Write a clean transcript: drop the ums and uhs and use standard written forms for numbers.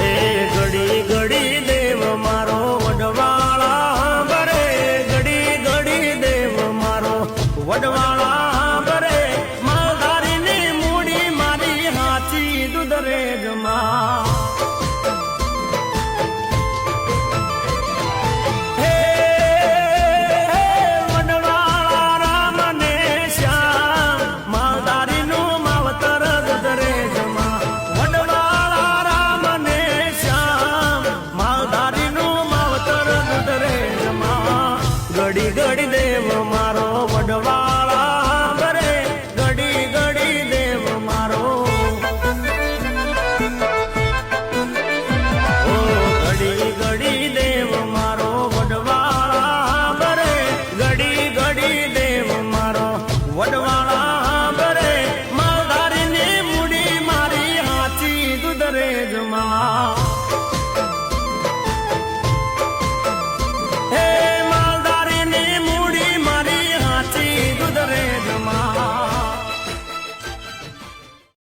એ ઘડી ઘડી દેવ મારો વડવાળા ભરે, ઘડી ઘડી દેવ મારો વડવાળા ભરે, માલધારીની મૂડી મારી હાચી દૂધ રે જમા. ઘડી ઘડી દેવ મારો વડવાળા ભરે, ઘડી ઘડી દેવ મારો, ઓ ઘડી ઘડી દેવ મારો વડવાળા ભરે, ઘડી ઘડી દેવ મારો વડવાળા ભરે, માલધારીની મૂડી મારી હાચી દૂધ રે જમા.